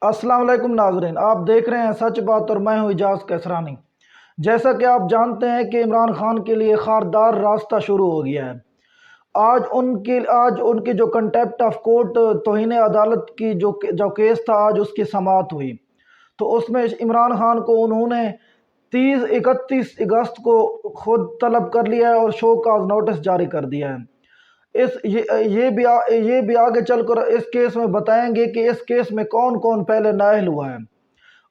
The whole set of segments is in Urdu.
السلام علیکم ناظرین، آپ دیکھ رہے ہیں سچ بات اور میں ہوں اجاز کیسرانی۔ جیسا کہ آپ جانتے ہیں کہ عمران خان کے لیے خاردار راستہ شروع ہو گیا ہے۔ آج ان کی جو کنٹیمپٹ آف کورٹ توہین عدالت کی جو کیس تھا، آج اس کی سماعت ہوئی۔ تو اس میں عمران خان کو انہوں نے 31 اگست کو خود طلب کر لیا ہے اور شو کاز نوٹس جاری کر دیا ہے۔ یہ بھی آگے چل کر اس کیس میں بتائیں گے کہ اس کیس میں کون کون پہلے نااہل ہوا ہے۔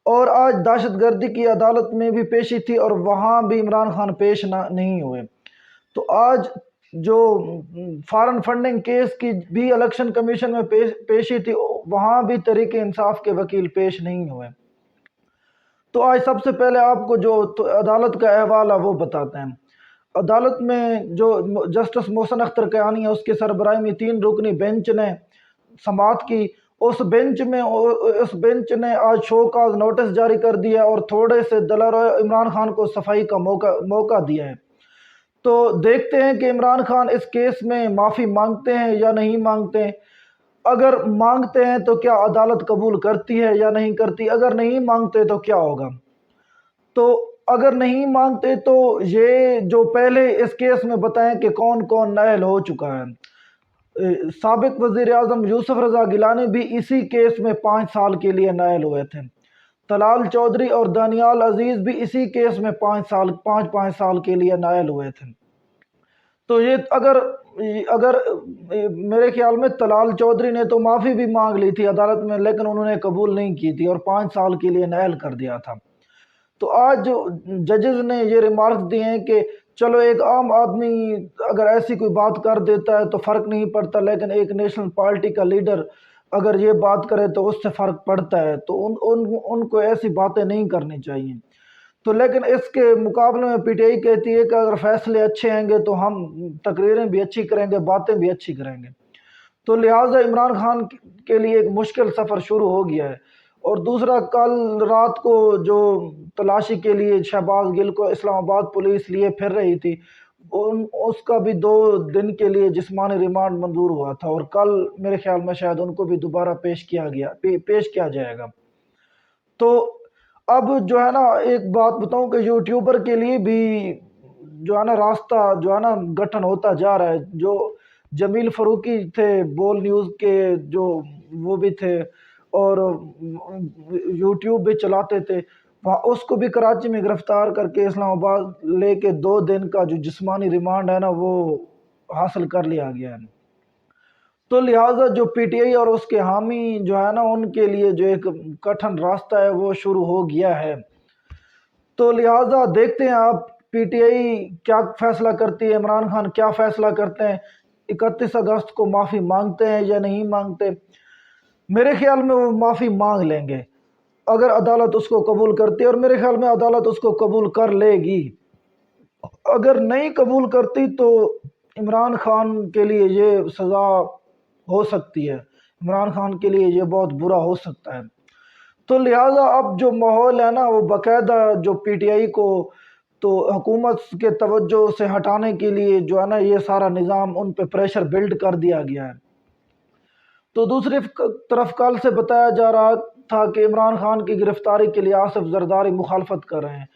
اور آج دہشت گردی کی عدالت میں بھی پیشی تھی اور وہاں بھی عمران خان پیش نہیں ہوئے۔ تو آج جو فارن فنڈنگ کیس کی بھی الیکشن کمیشن میں پیشی تھی، وہاں بھی تحریک انصاف کے وکیل پیش نہیں ہوئے۔ تو آج سب سے پہلے آپ کو جو عدالت کا احوال ہے وہ بتاتے ہیں۔ عدالت میں جو جسٹس محسن اختر کیانی ہے، اس کی سربراہی میں 3 رکنی بینچ نے سماعت کی۔ اس بینچ نے آج شو کاز نوٹس جاری کر دیا اور تھوڑے سے دلائل عمران خان کو صفائی کا موقع دیا ہے۔ تو دیکھتے ہیں کہ عمران خان اس کیس میں معافی مانگتے ہیں یا نہیں مانگتے ہیں۔ اگر مانگتے ہیں تو کیا عدالت قبول کرتی ہے یا نہیں کرتی؟ اگر نہیں مانگتے تو کیا ہوگا؟ تو اگر نہیں مانگتے تو یہ جو پہلے اس کیس میں بتائیں کہ کون کون نااہل ہو چکا ہے۔ سابق وزیر اعظم یوسف رضا گیلانی بھی اسی کیس میں 5 سال کے لیے نااہل ہوئے تھے۔ طلال چودھری اور دانیال عزیز بھی اسی کیس میں 5 سال کے لیے نااہل ہوئے تھے۔ تو یہ اگر میرے خیال میں طلال چودھری نے تو معافی بھی مانگ لی تھی عدالت میں، لیکن انہوں نے قبول نہیں کی تھی اور 5 سال کے لیے نااہل کر دیا تھا۔ تو آج جو ججز نے یہ ریمارکس دیے ہیں کہ چلو ایک عام آدمی اگر ایسی کوئی بات کر دیتا ہے تو فرق نہیں پڑتا، لیکن ایک نیشنل پارٹی کا لیڈر اگر یہ بات کرے تو اس سے فرق پڑتا ہے۔ تو ان کو ایسی باتیں نہیں کرنی چاہیے۔ تو لیکن اس کے مقابلے میں پی ٹی آئی کہتی ہے کہ اگر فیصلے اچھے آئیں گے تو ہم تقریریں بھی اچھی کریں گے، باتیں بھی اچھی کریں گے۔ تو لہٰذا عمران خان کے لیے ایک مشکل سفر شروع ہو گیا ہے۔ اور دوسرا، کل رات کو جو تلاشی کے لیے شہباز گل کو اسلام آباد پولیس لیے پھر رہی تھی، اس کا بھی 2 دن کے لیے جسمانی ریمانڈ منظور ہوا تھا، اور کل میرے خیال میں شاید ان کو بھی دوبارہ پیش کیا جائے گا۔ تو اب جو ہے نا ایک بات بتاؤں کہ یوٹیوبر کے لیے بھی جو ہے نا راستہ جو ہے نا گٹھن ہوتا جا رہا ہے۔ جو جمیل فاروقی تھے بول نیوز کے، جو وہ بھی تھے اور یوٹیوب بھی چلاتے تھے، اس کو بھی کراچی میں گرفتار کر کے اسلام آباد لے کے 2 دن کا جو جسمانی ریمانڈ ہے نا وہ حاصل کر لیا گیا ہے۔ تو لہٰذا جو پی ٹی آئی اور اس کے حامی جو ہے نا ان کے لیے جو ایک کٹھن راستہ ہے وہ شروع ہو گیا ہے۔ تو لہٰذا دیکھتے ہیں آپ پی ٹی آئی کیا فیصلہ کرتی ہے، عمران خان کیا فیصلہ کرتے ہیں، 31 اگست کو معافی مانگتے ہیں یا نہیں مانگتے۔ میرے خیال میں وہ معافی مانگ لیں گے اگر عدالت اس کو قبول کرتی ہے، اور میرے خیال میں عدالت اس کو قبول کر لے گی۔ اگر نہیں قبول کرتی تو عمران خان کے لیے یہ سزا ہو سکتی ہے، عمران خان کے لیے یہ بہت برا ہو سکتا ہے۔ تو لہٰذا اب جو ماحول ہے نا وہ باقاعدہ جو پی ٹی آئی کو تو حکومت کے توجہ سے ہٹانے کے لیے جو ہے نا یہ سارا نظام ان پہ پریشر بلڈ کر دیا گیا ہے۔ تو دوسری طرف کل سے بتایا جا رہا تھا کہ عمران خان کی گرفتاری کے لیے آصف زرداری مخالفت کر رہے ہیں۔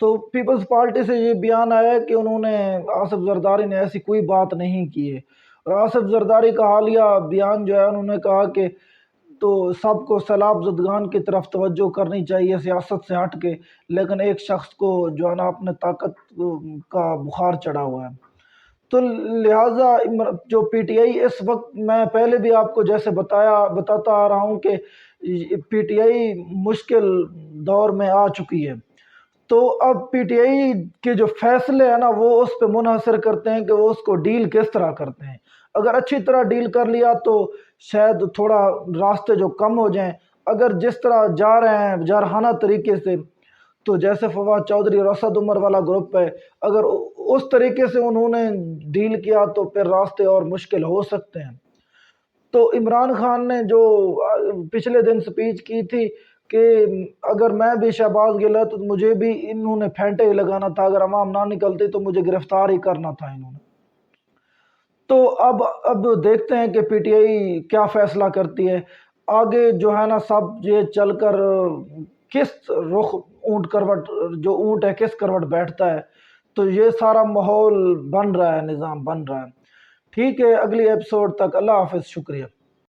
تو پیپلز پارٹی سے یہ بیان آیا ہے کہ انہوں نے آصف زرداری نے ایسی کوئی بات نہیں کی ہے، اور آصف زرداری کا حالیہ بیان جو ہے انہوں نے کہا کہ تو سب کو سیلاب زدگان کی طرف توجہ کرنی چاہیے سیاست سے ہٹ کے، لیکن ایک شخص کو جو ہے نا اپنے طاقت کا بخار چڑھا ہوا ہے۔ تو لہٰذا جو پی ٹی آئی اس وقت، میں پہلے بھی آپ کو جیسے بتاتا آ رہا ہوں کہ پی ٹی آئی مشکل دور میں آ چکی ہے۔ تو اب پی ٹی آئی کے جو فیصلے ہیں نا وہ اس پہ منحصر کرتے ہیں کہ وہ اس کو ڈیل کس طرح کرتے ہیں۔ اگر اچھی طرح ڈیل کر لیا تو شاید تھوڑا راستے جو کم ہو جائیں، اگر جس طرح جا رہے ہیں جارحانہ طریقے سے، تو جیسے فواد چودھری اور اسد عمر والا گروپ ہے، اگر اس طریقے سے انہوں نے ڈیل کیا تو پھر راستے اور مشکل ہو سکتے ہیں۔ تو عمران خان نے جو پچھلے دن سپیچ کی تھی کہ اگر میں بھی شہباز گل تو مجھے بھی انہوں نے پھینٹے ہی لگانا تھا، اگر عوام نہ نکلتی تو مجھے گرفتار ہی کرنا تھا انہوں نے۔ تو اب دیکھتے ہیں کہ پی ٹی آئی کیا فیصلہ کرتی ہے۔ آگے جو ہے نا سب یہ چل کر کس رخ اونٹ کروٹ، جو اونٹ ہے کس کروٹ بیٹھتا ہے، تو یہ سارا ماحول بن رہا ہے، نظام بن رہا ہے۔ ٹھیک ہے، اگلی ایپیسوڈ تک اللہ حافظ، شکریہ۔